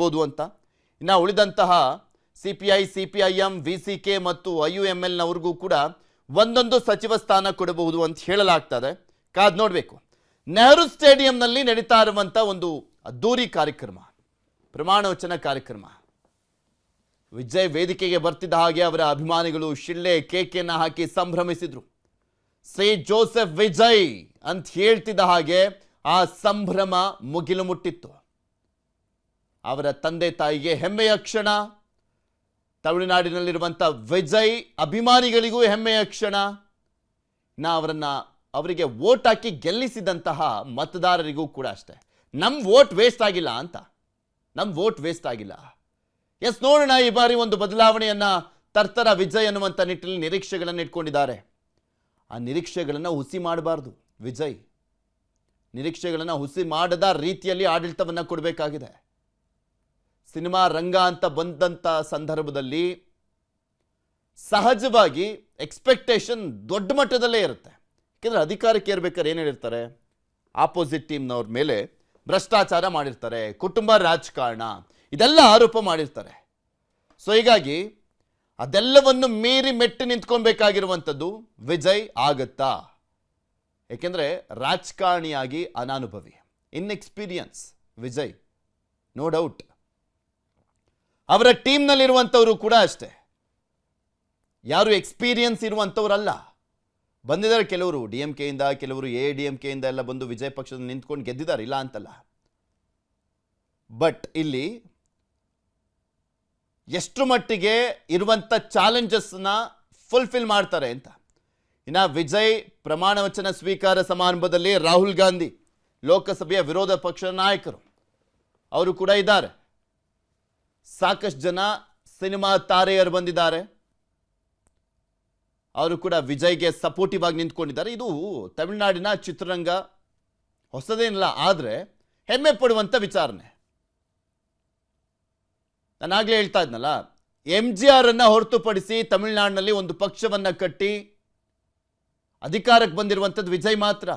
ಬಹುದು ಅಂತ. ಇನ್ನು ಉಳಿದಂತಹ ಸಿಪಿಐ, ಸಿಪಿಐಎಂ, ವಿಸಿಕೆ ಮತ್ತು IUML ನವರಿಗೂ ಕೂಡ ಒಂದೊಂದು ಸಚಿವ ಸ್ಥಾನ ಕೊಡಬಹುದು ಅಂತ ಹೇಳಲಾಗ್ತದೆ. ಕಾದ್ ನೋಡಬೇಕು. ನೆಹರು ಸ್ಟೇಡಿಯಂನಲ್ಲಿ ನಡೀತಾ ಇರುವಂತ ಒಂದು ಅದ್ದೂರಿ ಕಾರ್ಯಕ್ರಮ, ಪ್ರಮಾಣ ವಚನ ಕಾರ್ಯಕ್ರಮ. ವಿಜಯ್ ವೇದಿಕೆಗೆ ಬರ್ತಿದ್ದ ಹಾಗೆ ಅವರ ಅಭಿಮಾನಿಗಳು ಶಿಳ್ಳೆ ಕೇಕೆಯನ್ನು ಹಾಕಿ ಸಂಭ್ರಮಿಸಿದ್ರು. ಸೇ ಜೋಸೆಫ್ ವಿಜಯ್ ಅಂತ ಹೇಳ್ತಿದ್ದ ಹಾಗೆ ಆ ಸಂಭ್ರಮ ಮುಗಿಲು ಮುಟ್ಟಿತ್ತು. ಅವರ ತಂದೆ ತಾಯಿಗೆ ಹೆಮ್ಮೆಯ ಕ್ಷಣ, ತಮಿಳುನಾಡಿನಲ್ಲಿರುವಂಥ ವಿಜಯ್ ಅಭಿಮಾನಿಗಳಿಗೂ ಹೆಮ್ಮೆಯ ಕ್ಷಣ, ಅವರಿಗೆ ವೋಟ್ ಹಾಕಿ ಗೆಲ್ಲಿಸಿದಂತಹ ಮತದಾರರಿಗೂ ಕೂಡ ಅಷ್ಟೇ. ನಮ್ಮ ವೋಟ್ ವೇಸ್ಟ್ ಆಗಿಲ್ಲ ಅಂತ, ನಮ್ಮ ವೋಟ್ ವೇಸ್ಟ್ ಆಗಿಲ್ಲ. ಎಸ್, ನೋಡೋಣ ಈ ಬಾರಿ ಒಂದು ಬದಲಾವಣೆಯನ್ನ ತರ್ತರ ವಿಜಯ್ ಅನ್ನುವಂಥ ನಿಟ್ಟಿನಲ್ಲಿ ನಿರೀಕ್ಷೆಗಳನ್ನು ಇಟ್ಕೊಂಡಿದ್ದಾರೆ. ಆ ನಿರೀಕ್ಷೆಗಳನ್ನು ಹುಸಿ ಮಾಡಬಾರ್ದು. ವಿಜಯ್ ನಿರೀಕ್ಷೆಗಳನ್ನು ಹುಸಿ ಮಾಡದ ರೀತಿಯಲ್ಲಿ ಆಡಳಿತವನ್ನು ಕೊಡಬೇಕಾಗಿದೆ. ಸಿನಿಮಾ ರಂಗ ಅಂತ ಬಂದಂಥ ಸಂದರ್ಭದಲ್ಲಿ ಸಹಜವಾಗಿ ಎಕ್ಸ್ಪೆಕ್ಟೇಷನ್ ದೊಡ್ಡ ಮಟ್ಟದಲ್ಲೇ ಇರುತ್ತೆ. ಯಾಕೆಂದರೆ ಅಧಿಕಾರಕ್ಕೆ ಇರಬೇಕಾದ್ರೆ ಏನು ಹೇಳಿರ್ತಾರೆ, ಆಪೋಸಿಟ್ ಟೀಮ್ನವ್ರ ಮೇಲೆ ಭ್ರಷ್ಟಾಚಾರ ಮಾಡಿರ್ತಾರೆ, ಕುಟುಂಬ ರಾಜಕಾರಣ, ಇದೆಲ್ಲ ಆರೋಪ ಮಾಡಿರ್ತಾರೆ. ಸೊ ಹೀಗಾಗಿ ಅದೆಲ್ಲವನ್ನು ಮೀರಿ ಮೆಟ್ಟಿ ನಿಂತ್ಕೊಬೇಕಾಗಿರುವಂಥದ್ದು ವಿಜಯ್ ಆಗತ್ತಾ? ಏಕೆಂದರೆ ರಾಜಕಾರಣಿಯಾಗಿ ಅನಾನುಭವಿ, ಇನ್ಎಕ್ಸ್ಪೀರಿಯನ್ಸ್ ವಿಜಯ್, ನೋ ಡೌಟ್. ಅವರ ಟೀಮ್ನಲ್ಲಿರುವಂಥವರು ಕೂಡ ಅಷ್ಟೇ, ಯಾರು ಎಕ್ಸ್ಪೀರಿಯನ್ಸ್ ಇರುವಂಥವ್ರಲ್ಲ. ಬಂದಿದ್ದಾರೆ ಕೆಲವರು DMK ಇಂದ, ಕೆಲವರು ADMK ಇಂದ ಎಲ್ಲ ಬಂದು ವಿಜಯ್ ಪಕ್ಷದ ನಿಂತ್ಕೊಂಡು ಗೆದ್ದಿದ್ದಾರೆ, ಇಲ್ಲ ಅಂತಲ್ಲ. ಬಟ್ ಇಲ್ಲಿ ಎಷ್ಟು ಮಟ್ಟಿಗೆ ಇರುವಂಥ ಚಾಲೆಂಜಸ್ನ ಫುಲ್ಫಿಲ್ ಮಾಡ್ತಾರೆ ಅಂತ. ಇನ್ನು ವಿಜಯ್ ಪ್ರಮಾಣ ವಚನ ಸ್ವೀಕಾರ ಸಮಾರಂಭದಲ್ಲಿ ರಾಹುಲ್ ಗಾಂಧಿ, ಲೋಕಸಭೆಯ ವಿರೋಧ ಪಕ್ಷದ ನಾಯಕರು, ಅವರು ಕೂಡ ಇದ್ದಾರೆ. ಸಾಕಷ್ಟು ಜನ ಸಿನಿಮಾ ತಾರೆಯರು ಬಂದಿದ್ದಾರೆ, ಅವರು ಕೂಡ ವಿಜಯ್ಗೆ ಸಪೋರ್ಟಿವ್ ಆಗಿ ನಿಂತ್ಕೊಂಡಿದ್ದಾರೆ. ಇದು ತಮಿಳುನಾಡಿನ ಚಿತ್ರರಂಗ ಹೊಸದೇನಿಲ್ಲ, ಆದರೆ ಹೆಮ್ಮೆ ಪಡುವಂಥ ವಿಚಾರಣೆ. ನಾನಾಗಲೇ ಹೇಳ್ತಾ ಇದ್ನಲ್ಲ, MGR ಅನ್ನು ಹೊರತುಪಡಿಸಿ ತಮಿಳುನಾಡಿನಲ್ಲಿ ಒಂದು ಪಕ್ಷವನ್ನು ಕಟ್ಟಿ ಅಧಿಕಾರಕ್ಕೆ ಬಂದಿರುವಂಥದ್ದು ವಿಜಯ್ ಮಾತ್ರ.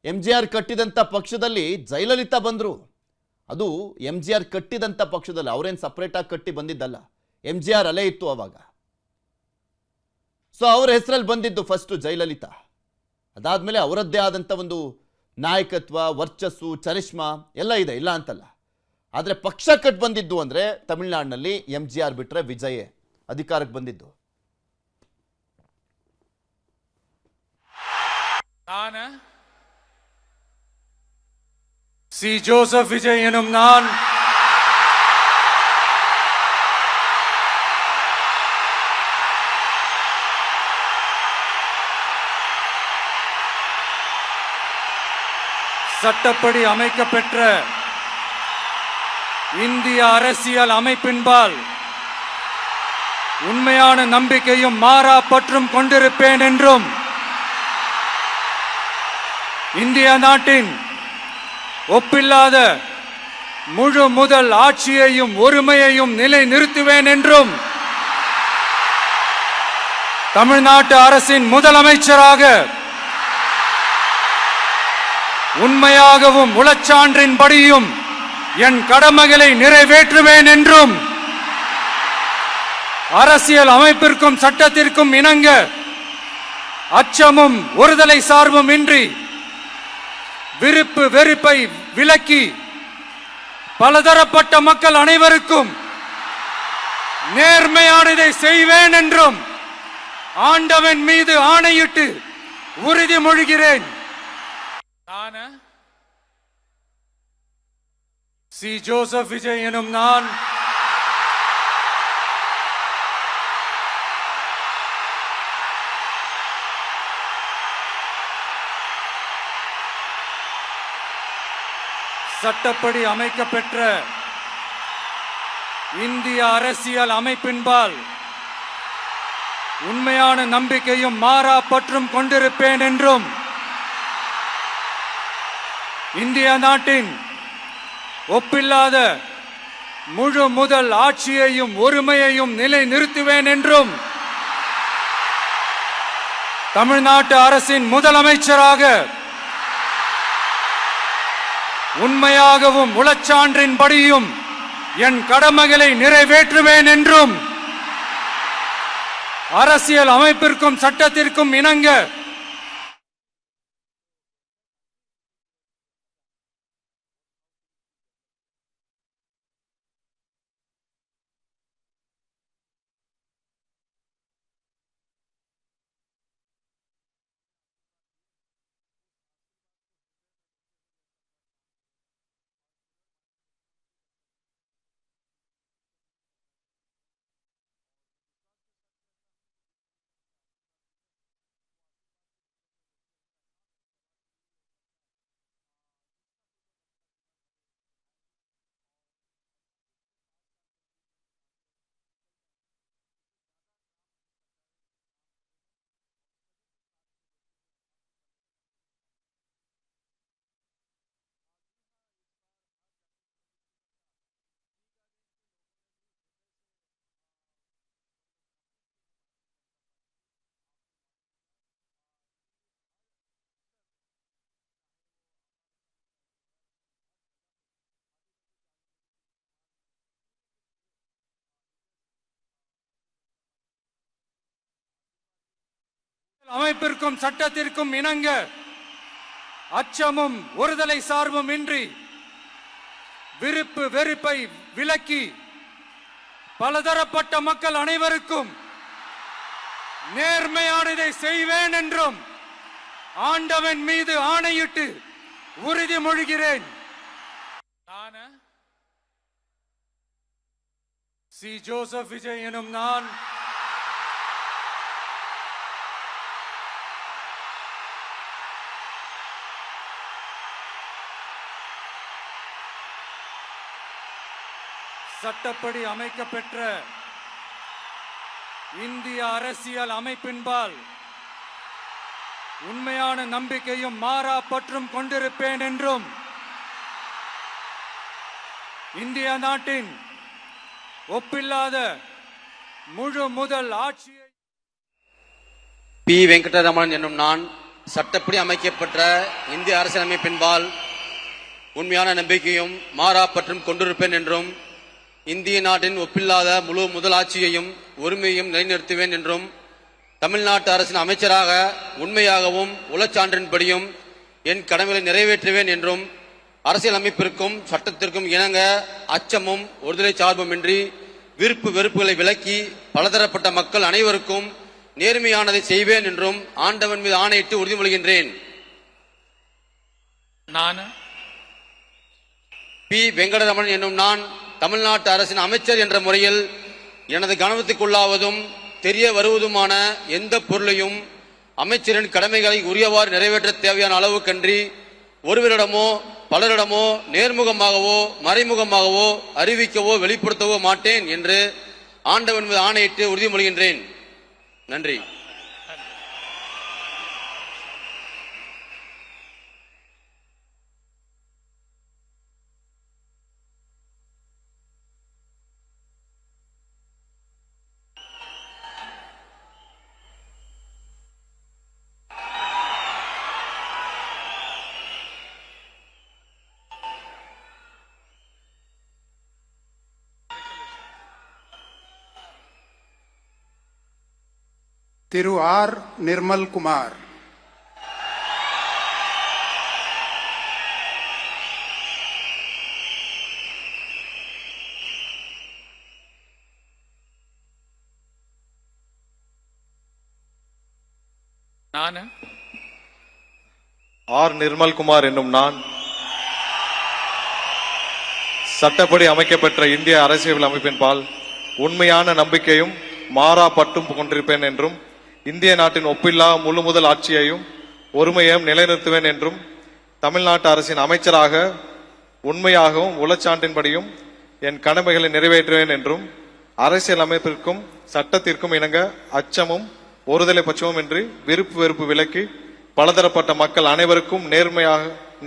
MGR ಕಟ್ಟಿದಂಥ ಪಕ್ಷದಲ್ಲಿ ಜಯಲಲಿತಾ ಬಂದರು. ಅದು MGR ಕಟ್ಟಿದಂಥ ಪಕ್ಷದಲ್ಲಿ, ಅವರೇನು ಸಪ್ರೇಟಾಗಿ ಕಟ್ಟಿ ಬಂದಿದ್ದಲ್ಲ, MGR ಅಲೆ ಇತ್ತು ಅವಾಗ. ಸೊ ಅವರ ಹೆಸರಲ್ಲಿ ಬಂದಿದ್ದು ಫಸ್ಟು ಜಯಲಲಿತಾ. ಅದಾದಮೇಲೆ ಅವರದ್ದೇ ಆದಂಥ ಒಂದು ನಾಯಕತ್ವ, ವರ್ಚಸ್ಸು, ಚರಿಷ್ಮಾ ಎಲ್ಲ ಇದೆ, ಇಲ್ಲ ಅಂತಲ್ಲ. ಆದರೆ ಪಕ್ಷ ಕಟ್ ಬಂದಿದ್ದು ಅಂದರೆ ತಮಿಳುನಾಡಿನಲ್ಲಿ MGR ಬಿಟ್ಟರೆ ವಿಜಯ್ ಅಧಿಕಾರಕ್ಕೆ ಬಂದಿದ್ದು. ಸಿ ಜೋಸೆಫ್ ವಿಜಯ್ ಎನ್ನುம் நான் சட்டப்படி அமைக்கப்பெற்ற இந்திய அரசியல் அமைப்பின்பால் உண்மையான நம்பிக்கையும் மாறா பற்றும் கொண்டிருப்பேன் என்றும் இந்திய நாட்டின் ஒப்பில்லாத முழு முதல் ஆட்சியையும் ஒருமையையும் நிலை நிறுத்துவேன் என்றும் தமிழ்நாட்டு அரசின் முதலமைச்சராக உண்மையாகவும் உளச்சான்றின்படியும் என் கடமைகளை நிறைவேற்றுவேன் என்றும் அரசியல் அமைப்பிற்கும் சட்டத்திற்கும் இணங்க அச்சமும் ஒருதலை சார்பும் இன்றி விருப்பு வெறுப்பை விலக்கி பலதரப்பட்ட மக்கள் அனைவருக்கும் நேர்மையானதை செய்வேன் என்றும் ஆண்டவன் மீது ஆணையிட்டு உறுதிமொழிகிறேன். சி ஜோசப் விஜய் எனும் நான் சட்டப்படி அமைக்கப்பெற்ற இந்திய அரசியல் அமைப்பின்பால் உண்மையான நம்பிக்கையும் மாறா பற்றும் கொண்டிருப்பேன் என்றும் இந்திய நாட்டின் ஒப்பில்லாத முழு முதல் ஆட்சியையும் ஒருமையையும் நிலை நிறுத்துவேன் என்றும் தமிழ்நாட்டு அரசின் முதலமைச்சராக உண்மையாகவும் உளச்சான்றின்படியும் என் கடமைகளை நிறைவேற்றுவேன் என்றும் அரசியல் அமைப்பிற்கும் சட்டத்திற்கும் இணங்க அமைப்பிற்கும் சட்டத்திற்கும் இணங்க அச்சமும் ஒருதலை சார்பும் இன்றி விருப்பு வெறுப்பை விலக்கி பலதரப்பட்ட மக்கள் அனைவருக்கும் நேர்மையானதை செய்வேன் என்றும் ஆண்டவன் மீது ஆணையிட்டு உறுதிமொழிகிறேன். சி ஜோசப் விஜய் எனும் நான் சட்டப்படி அமைக்கப்பெற்ற இந்திய அரசியல் அமைப்பின்பால் உண்மையான நம்பிக்கையும் மாறா பற்றும் கொண்டிருப்பேன் என்றும் இந்திய நாட்டின் ஒப்பில்லாத முழு முதல் ஆட்சியை பி. வெங்கடரமணன் என்னும் நான் சட்டப்படி அமைக்கப்பட்ட இந்திய அரசியலமைப்பின்பால் உண்மையான நம்பிக்கையும் மாறா பற்றும் கொண்டிருப்பேன் என்றும் இந்திய நாட்டின் ஒப்பில்லாத முழு முதல் ஆட்சியையும் உரிமையையும் நிலைநிறுத்துவேன் என்றும் தமிழ்நாட்டு அரசின் அமைச்சராக உண்மையாகவும் உளச்சான்றின்படியும் என் கடமைகளை நிறைவேற்றுவேன் என்றும் அரசியல் அமைப்பிற்கும் சட்டத்திற்கும் இணங்க அச்சமும் ஒருதலை சார்புமின்றி விருப்பு வெறுப்புகளை விலக்கி பலதரப்பட்ட மக்கள் அனைவருக்கும் நேர்மையானதை செய்வேன் என்றும் ஆண்டவன் மீது ஆணையிட்டு உறுதிமொழிகின்றேன். நான் பி. வெங்கடரமணன் என்னும் நான் தமிழ்நாட்டு அரசின் அமைச்சர் என்ற முறையில் எனது கவனத்துக்குள்ளாவதும் தெரிய வருவதுமான எந்த பொருளையும் அமைச்சரின் கடமைகளை உரியவாறு நிறைவேற்ற தேவையான அளவுக்கன்றி ஒருவரிடமோ பலரிடமோ நேர்முகமாகவோ மறைமுகமாகவோ அறிவிக்கவோ வெளிப்படுத்தவோ மாட்டேன் என்று ஆண்டவன் மீது ஆணையிட்டு உறுதிமொழிகின்றேன். நன்றி. திரு ஆர். நிர்மல்குமார். நான் ஆர். நிர்மல்குமார் என்னும் நான் சட்டப்படி அமைக்கப்பெற்ற இந்திய அரசியல் அமைப்பின்பால் உண்மையான நம்பிக்கையும் மாறா பற்றும் கொண்டிருப்பேன் என்றும் இந்திய நாட்டின் ஒப்பில்லா முழு முதல் ஆட்சியையும் ஒருமையையும் நிலைநிறுத்துவேன் என்றும் தமிழ்நாட்டு அரசின் அமைச்சராக உண்மையாகவும் உளச்சான்றின்படியும் என் கடமைகளை நிறைவேற்றுவேன் என்றும் அரசியல் அமைப்பிற்கும் சட்டத்திற்கும் இணங்க அச்சமும் ஒருதலை பட்சமும் இன்றி விருப்பு வெறுப்பு விலக்கி பலதரப்பட்ட மக்கள் அனைவருக்கும்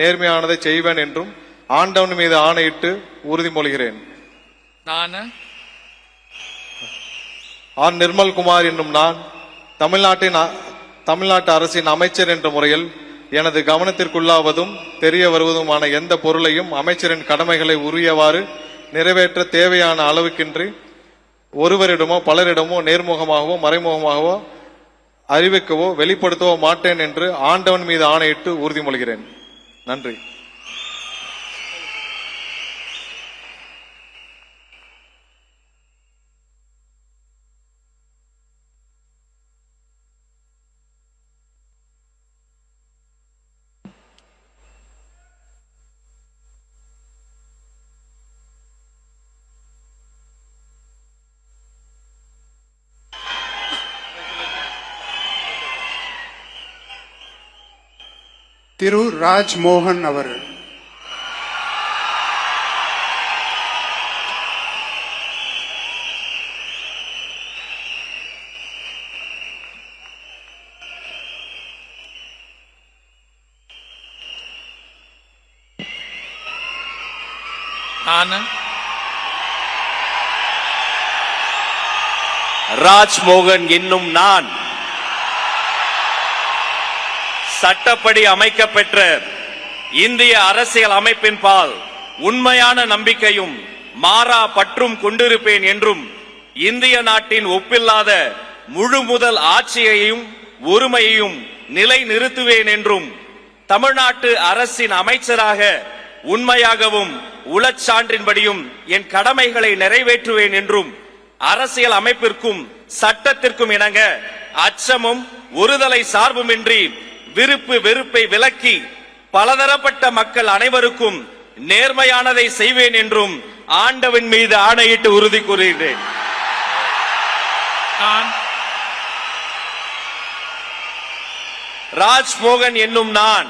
நேர்மையானதை செய்வேன் என்றும் ஆண்டவன் மீது ஆணையிட்டு உறுதிமொழிகிறேன். நான் ஆர். நிர்மல்குமார் என்னும் நான் தமிழ்நாட்டு அரசின் அமைச்சர் என்ற முறையில் எனது கவனத்திற்குள்ளாவதும் தெரிய வருவதுமான எந்த பொருளையும் அமைச்சரின் கடமைகளை உரியவாறு நிறைவேற்ற தேவையான அளவுக்கின்றி ஒருவரிடமோ பலரிடமோ நேர்முகமாகவோ மறைமுகமாகவோ அறிவிக்கவோ வெளிப்படுத்தவோ மாட்டேன் என்று ஆண்டவன் மீது ஆணையிட்டு உறுதிமொழிகிறேன். நன்றி. திரு ராஜ்மோகன் அவர்கள். நான் ராஜ்மோகன் என்னும் நான் சட்டப்படி அமைக்கப்பெற்ற இந்திய அரசியல் அமைப்பின் பால் உண்மையான நம்பிக்கையும் மாறா பற்றும் கொண்டிருப்பேன் என்றும் இந்திய நாட்டின் ஒப்பில்லாத முழு முதல் ஆட்சியையும் ஒருமையையும் நிலை நிறுத்துவேன் என்றும் தமிழ்நாட்டு அரசின் அமைச்சராக உண்மையாகவும் உளச்சான்றின்படியும் என் கடமைகளை நிறைவேற்றுவேன் என்றும் அரசியல் அமைப்பிற்கும் சட்டத்திற்கும் இணங்க அச்சமும் ஒருதலை சார்புமின்றி விருப்பு வெறுப்பை விலக்கி பலதரப்பட்ட மக்கள் அனைவருக்கும் நேர்மையானதை செய்வேன் என்றும் ஆண்டவன் மீது ஆணையிட்டு உறுதி கூறுகிறேன். நான் ராஜ்மோகன் என்னும் நான்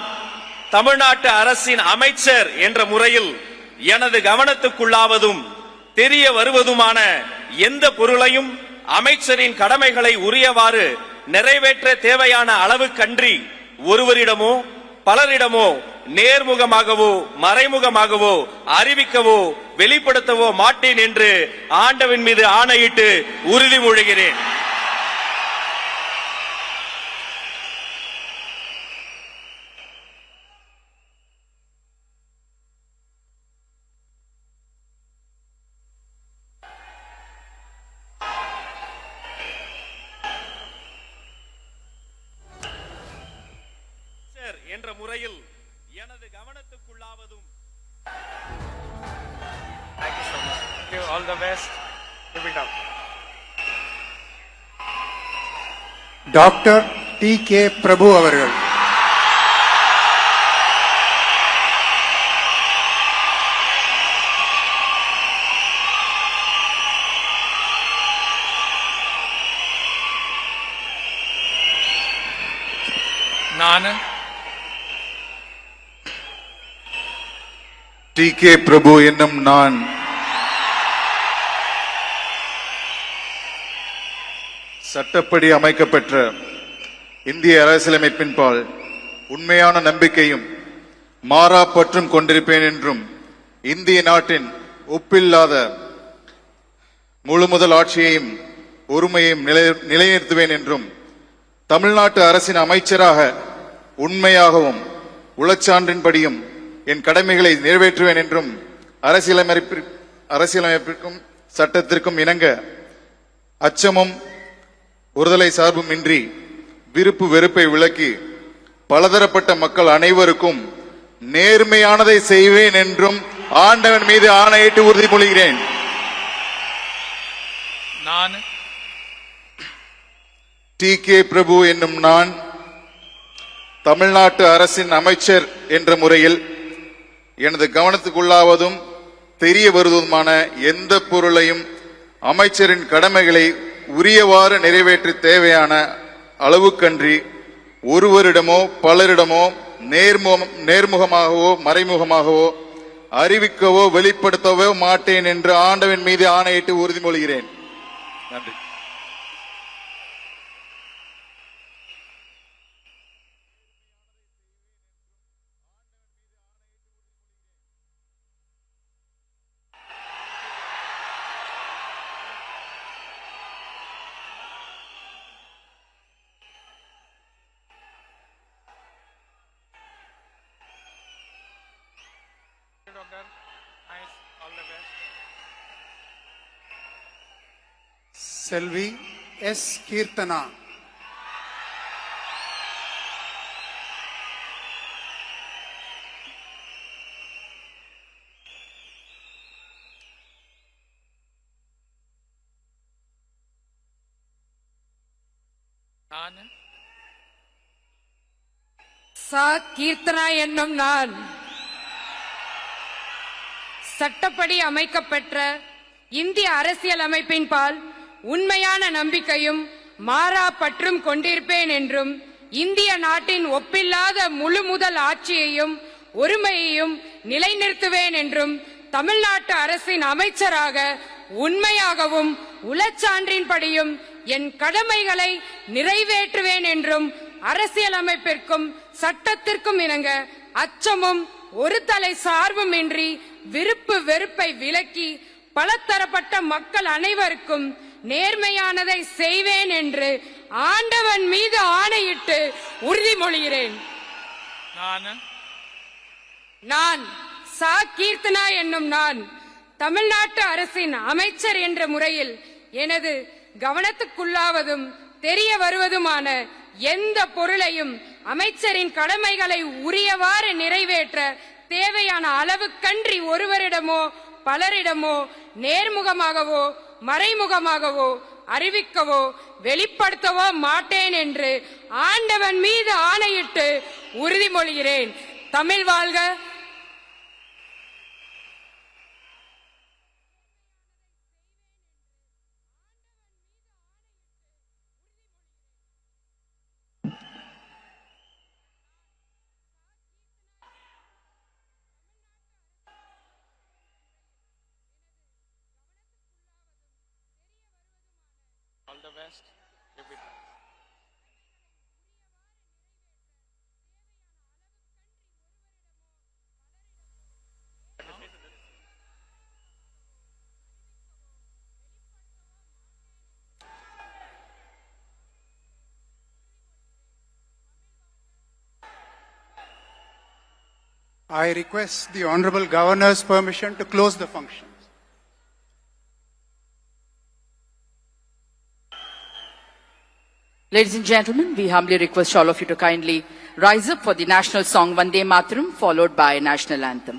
தமிழ்நாட்டு அரசின் அமைச்சர் என்ற முறையில் எனது கவனத்துக்குள்ளாவதும் தெரிய வருவதுமான எந்த பொருளையும் அமைச்சரின் கடமைகளை உரியவாறு நிறைவேற்ற தேவையான அளவுக்கன்றி ஒருவரிடமோ பலரிடமோ நேர்முகமாகவோ மறைமுகமாகவோ அறிவிக்கவோ வெளிப்படுத்தவோ மாட்டேன் என்று ஆண்டவன் மீது ஆணையிட்டு உறுதிமொழிகிறேன். என்ற முறையில் எனது கவனத்துக்குள்ளாவதும் all the best. Doctor T K Prabhu அவர்கள். நான் டி கே பிரபு என்னும் நான் சட்டப்படி அமைக்கப்பெற்ற இந்திய அரசியலமைப்பின் பால் உண்மையான நம்பிக்கையும் மாறா பற்றும் கொண்டிருப்பேன் என்றும் இந்திய நாட்டின் ஒப்பில்லாத முழு முதல் ஆட்சியையும் ஒருமையையும் நிலைநிறுத்துவேன் என்றும் தமிழ்நாட்டு அரசின் அமைச்சராக உண்மையாகவும் உளச்சான்றின்படியும் என் கடமைகளை நிறைவேற்றுவேன் என்றும் அரசியலமைப்பிற்கும் சட்டத்திற்கும் இணங்க அச்சமும் ஒருதலை சார்பும் இன்றி விருப்பு வெறுப்பை விலக்கி பலதரப்பட்ட மக்கள் அனைவருக்கும் நேர்மையானதை செய்வேன் என்றும் ஆண்டவன் மீது ஆணையிட்டு உறுதிமொழிகிறேன். நான் டி கே பிரபு என்னும் நான் தமிழ்நாட்டு அரசின் அமைச்சர் என்ற முறையில் எனது கவனத்துக்குள்ளாவதும் தெரிய வருவதுமான எந்த பொருளையும் அமைச்சரின் கடமைகளை உரியவாறு நிறைவேற்ற தேவையான அளவுக்கன்றி ஒருவரிடமோ பலரிடமோ நேர்முகமாகவோ மறைமுகமாகவோ அறிவிக்கவோ வெளிப்படுத்தவோ மாட்டேன் என்று ஆண்டவன் மீது ஆணையிட்டு உறுதிமொழிகிறேன். நன்றி. செல்வி எஸ் கீர்த்தனா, கீர்த்தனா என்னும் நான் சட்டப்படி அமைக்கப்பெற்ற இந்திய அரசியல் அமைப்பின் பால் உண்மையான நம்பிக்கையும் மாறா பற்றும் கொண்டிருப்பேன் என்றும் இந்திய நாட்டின் ஒப்பில்லாத முழு முதல் ஆட்சியையும் ஒருமையையும் நிலைநிறுத்துவேன் என்றும் தமிழ்நாட்டு அரசின் அமைச்சராக உண்மையாகவும் உளச்சான்றின்படியும் என் கடமைகளை நிறைவேற்றுவேன் என்றும் அரசியலமைப்பிற்கும் சட்டத்திற்கும் இணங்க அச்சமும் ஒரு தலை சார்பும் இன்றி விருப்பு வெறுப்பை விலக்கி பலதரப்பட்ட மக்கள் அனைவருக்கும் நேர்மையானதை செய்வேன் என்று ஆண்டவன் மீது ஆணையிட்டு உறுதிமொழிகிறேன். நான் கீர்த்தனா என்னும் நான் தமிழ்நாட்டு அரசின் அமைச்சர் என்ற முறையில் எனது கவனத்துக்குள்ளாவதும் தெரிய வருவதுமான எந்த பொருளையும் அமைச்சரின் கடமைகளை உரியவாறு நிறைவேற்ற தேவையான அளவுக்கன்றி ஒருவரிடமோ பலரிடமோ நேர்முகமாகவோ மறைமுகமாகவோ அறிவிக்கவோ வெளிப்படுத்தவோ மாட்டேன் என்று ஆண்டவன் மீது ஆணையிட்டு உறுதிமொழிகிறேன். தமிழ் வாழ்க. I request the Honorable Governor's permission to close the functions. Ladies and gentlemen, we humbly request all of you to kindly rise up for the national song Vande Mataram, followed by a national anthem.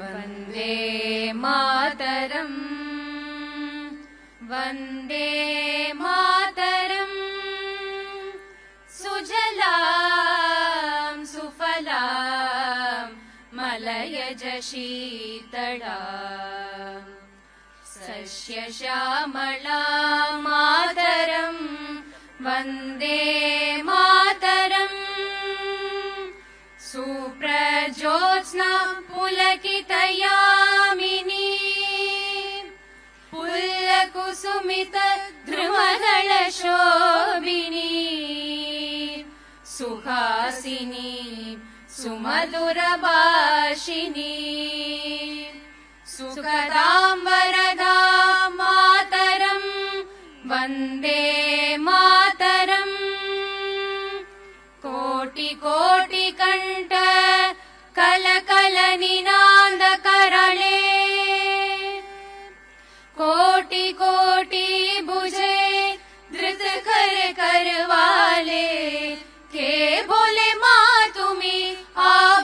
Vande Mataram, Vande Mataram, Sujalam Sufalam, Malayaj Sheetalam, Sasya Shamalam Mataram, Vande Mataram, Suprajyotsna Pulakitayamini, Pullakusumita Dhrumadala Shobini, Suhasini Sumadura Bhashini, Sukadam Varadam Mataram, Vande Mataram, Koti Koti Kanta Kala Kala Ninanda Karale, Koti Koti Buje Dhrit Kar Karwale, Ke Bole Ma Tumi A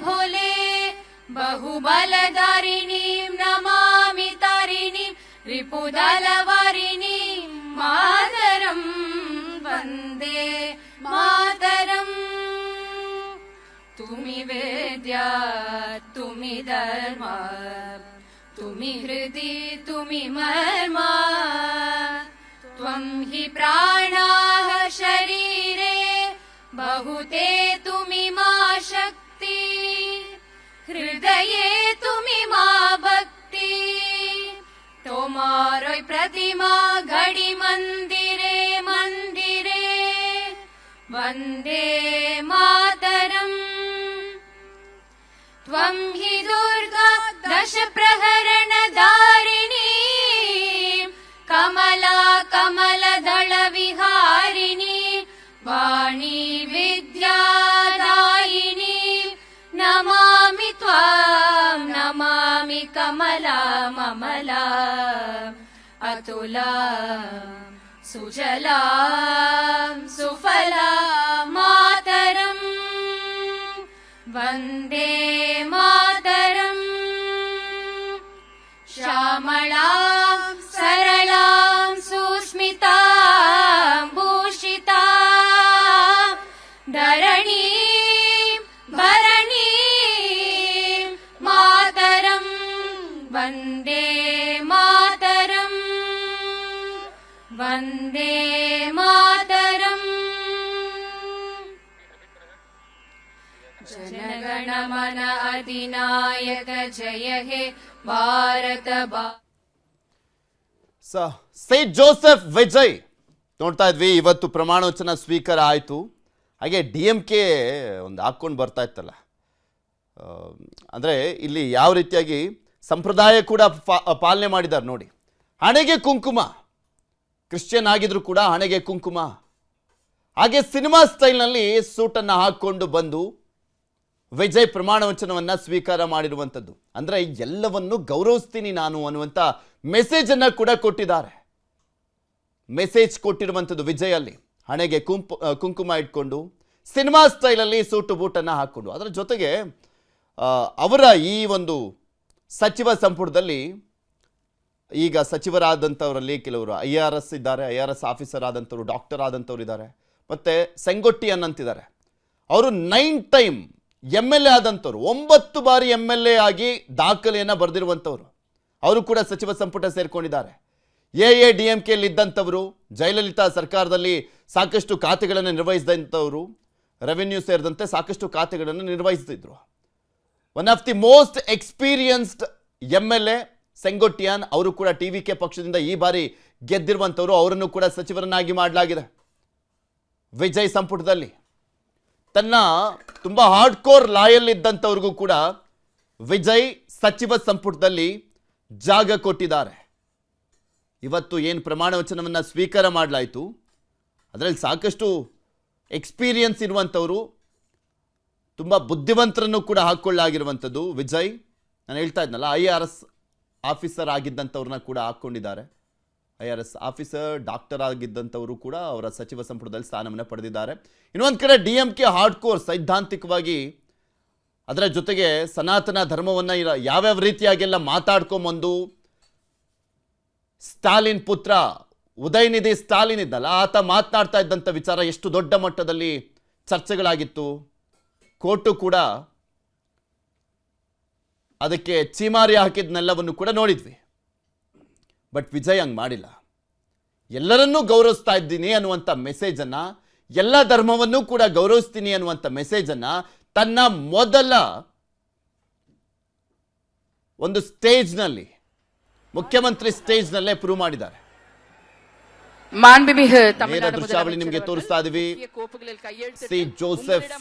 Bole, Bahubaladariniim Namami Tarinim, Ripudalavarinim Mataram, Vande Mataram. Tumi Vedya, Tumi Dharma, Tumi Hridi, Tumi Marma, Tvam hi Pranaha Sharire, Bahute Tumi Ma Shakti, Hridaye Tumi Ma Bhakti, Tomaroi Pratima Gadi Mandire Mandire, Vande Mataram. Tvam hi Durga Dasha Praharana Dharini, Kamala Kamala Dala Viharini, Vani Vidya Dayini, Namami Tvam. अतुला सुजला सुफला मातरम् वन्दे मातरम् श्यामलां सरलां सुस्मिता भूषिता धरणीं भरणीं मातरं वन्दे मातरम् वन्दे मातरम् जनगणमन अधिनायक जय हे Bharat Saint Joseph Vijay ನೋಡ್ತಾ ಇದ್ವಿ, ಇವತ್ತು ಪ್ರಮಾಣವಚನ ಸ್ವೀಕಾರ ಆಯಿತು. ಹಾಗೆ DMK ಒಂದು ಹಾಕ್ಕೊಂಡು ಬರ್ತಾ ಇತ್ತಲ್ಲ, ಅಂದರೆ ಇಲ್ಲಿ ಯಾವ ರೀತಿಯಾಗಿ ಸಂಪ್ರದಾಯ ಕೂಡ ಪಾಲನೆ ಮಾಡಿದ್ದಾರೆ ನೋಡಿ. ಹಣೆಗೆ ಕುಂಕುಮ, ಕ್ರಿಶ್ಚಿಯನ್ ಆಗಿದ್ರು ಕೂಡ ಹಣೆಗೆ ಕುಂಕುಮ, ಹಾಗೆ ಸಿನಿಮಾ ಸ್ಟೈಲ್ನಲ್ಲಿ ಸೂಟನ್ನು ಹಾಕ್ಕೊಂಡು ಬಂದು ವಿಜಯ್ ಪ್ರಮಾಣ ವಚನವನ್ನು ಸ್ವೀಕಾರ ಮಾಡಿರುವಂಥದ್ದು. ಅಂದರೆ ಎಲ್ಲವನ್ನು ಗೌರವಿಸ್ತೀನಿ ನಾನು ಅನ್ನುವಂಥ ಮೆಸೇಜನ್ನು ಕೂಡ ಕೊಟ್ಟಿದ್ದಾರೆ. ಮೆಸೇಜ್ ಕೊಟ್ಟಿರುವಂಥದ್ದು ವಿಜಯ್ ಅಲ್ಲಿ ಹಣೆಗೆ ಕುಂಕುಮ ಇಟ್ಕೊಂಡು ಸಿನಿಮಾ ಸ್ಟೈಲಲ್ಲಿ ಸೂಟು ಬೂಟನ್ನು ಹಾಕ್ಕೊಂಡು. ಅದರ ಜೊತೆಗೆ ಅವರ ಈ ಒಂದು ಸಚಿವ ಸಂಪುಟದಲ್ಲಿ ಈಗ ಸಚಿವರಾದಂಥವರಲ್ಲಿ ಕೆಲವರು IRS ಇದ್ದಾರೆ, IRS ಆಫೀಸರ್ ಆದಂಥವ್ರು, ಡಾಕ್ಟರ್ ಆದಂಥವ್ರು ಇದ್ದಾರೆ, ಮತ್ತು ಸೆಂಗೊಟ್ಟಿ ಅನ್ನಂತಿದ್ದಾರೆ. ಅವರು 9 ಟೈಮ್ MLA ಆದಂಥವ್ರು, 9 ಬಾರಿ MLA ಆಗಿ ದಾಖಲೆಯನ್ನು ಬರೆದಿರುವಂಥವ್ರು, ಅವರು ಕೂಡ ಸಚಿವ ಸಂಪುಟ ಸೇರ್ಕೊಂಡಿದ್ದಾರೆ. AADMKಯಲ್ಲಿ ಇದ್ದಂಥವರು, ಜಯಲಲಿತಾ ಸರ್ಕಾರದಲ್ಲಿ ಸಾಕಷ್ಟು ಖಾತೆಗಳನ್ನು ನಿರ್ವಹಿಸಿದಂಥವರು, ರೆವೆನ್ಯೂ ಸೇರಿದಂತೆ ಸಾಕಷ್ಟು ಖಾತೆಗಳನ್ನು ನಿರ್ವಹಿಸ್ತಿದ್ರು. One of the most experienced MLA Sengottaiyan, ಅವರು ಕೂಡ TVK ಪಕ್ಷದಿಂದ ಈ ಬಾರಿ ಗೆದ್ದಿರುವಂಥವರು, ಅವರನ್ನು ಕೂಡ ಸಚಿವರನ್ನಾಗಿ ಮಾಡಲಾಗಿದೆ. ವಿಜಯ್ ಸಂಪುಟದಲ್ಲಿ ತನ್ನ ತುಂಬ ಹಾರ್ಡ್ ಕೋರ್ ಲಾಯಲ್ ಇದ್ದಂಥವ್ರಿಗೂ ಕೂಡ ವಿಜಯ್ ಸಚಿವ ಸಂಪುಟದಲ್ಲಿ ಜಾಗ ಕೊಟ್ಟಿದ್ದಾರೆ. ಇವತ್ತು ಏನು ಪ್ರಮಾಣ ವಚನವನ್ನು ಸ್ವೀಕಾರ ಮಾಡಲಾಯಿತು, ಅದರಲ್ಲಿ ಸಾಕಷ್ಟು ಎಕ್ಸ್ಪೀರಿಯನ್ಸ್ ಇರುವಂಥವರು, ತುಂಬ ಬುದ್ಧಿವಂತರನ್ನು ಕೂಡ ಹಾಕ್ಕೊಳ್ಳಾಗಿರುವಂಥದ್ದು ವಿಜಯ್. ನಾನು ಹೇಳ್ತಾ ಇದ್ನಲ್ಲ, IRS ಆಫೀಸರ್ ಆಗಿದ್ದಂಥವ್ರನ್ನ ಕೂಡ ಹಾಕ್ಕೊಂಡಿದ್ದಾರೆ. IRS ಆಫೀಸರ್, ಡಾಕ್ಟರ್ ಆಗಿದ್ದಂಥವರು ಕೂಡ ಅವರ ಸಚಿವ ಸಂಪುಟದಲ್ಲಿ ಸ್ಥಾನವನ್ನು ಪಡೆದಿದ್ದಾರೆ. ಇನ್ನೊಂದು ಕಡೆ DMK ಹಾರ್ಡ್ ಕೋರ್ ಸೈದ್ಧಾಂತಿಕವಾಗಿ, ಅದರ ಜೊತೆಗೆ ಸನಾತನ ಧರ್ಮವನ್ನು ಯಾವ್ಯಾವ ರೀತಿಯಾಗೆಲ್ಲ ಮಾತಾಡ್ಕೊಂಬಂದು, ಸ್ಟಾಲಿನ್ ಪುತ್ರ ಉದಯನಿಧಿ ಸ್ಟಾಲಿನ್ ಇದ್ದಲ್ಲ, ಆತ ಮಾತನಾಡ್ತಾ ಇದ್ದಂಥ ವಿಚಾರ ಎಷ್ಟು ದೊಡ್ಡ ಮಟ್ಟದಲ್ಲಿ ಚರ್ಚೆಗಳಾಗಿತ್ತು. ಕೋರ್ಟು ಕೂಡ ಅದಕ್ಕೆ ಚೀಮಾರಿ ಹಾಕಿದ್ನೆಲ್ಲವನ್ನು ಕೂಡ ನೋಡಿದ್ವಿ. ಬಟ್ ವಿಜಯ್ ಹಂಗೆ ಮಾಡಿಲ್ಲ. ಎಲ್ಲರನ್ನೂ ಗೌರವಿಸ್ತಾ ಇದ್ದೀನಿ ಅನ್ನುವಂಥ ಮೆಸೇಜನ್ನು, ಎಲ್ಲ ಧರ್ಮವನ್ನೂ ಕೂಡ ಗೌರವಿಸ್ತೀನಿ ಅನ್ನುವಂಥ ಮೆಸೇಜನ್ನು ತನ್ನ ಮೊದಲ ಒಂದು ಸ್ಟೇಜ್ನಲ್ಲಿ, ಮುಖ್ಯಮಂತ್ರಿ ಸ್ಟೇಜ್ನಲ್ಲೇ ಪ್ರೂವ್ ಮಾಡಿದ್ದಾರೆ. ಮಾನ್ಬಿಬಿ ತಮಿಳುನಾಡು ದೃಶ್ಯಾವಳಿ ನಿಮಗೆ ತೋರಿಸ್ತಾ ಇದೀವಿ. Saint Joseph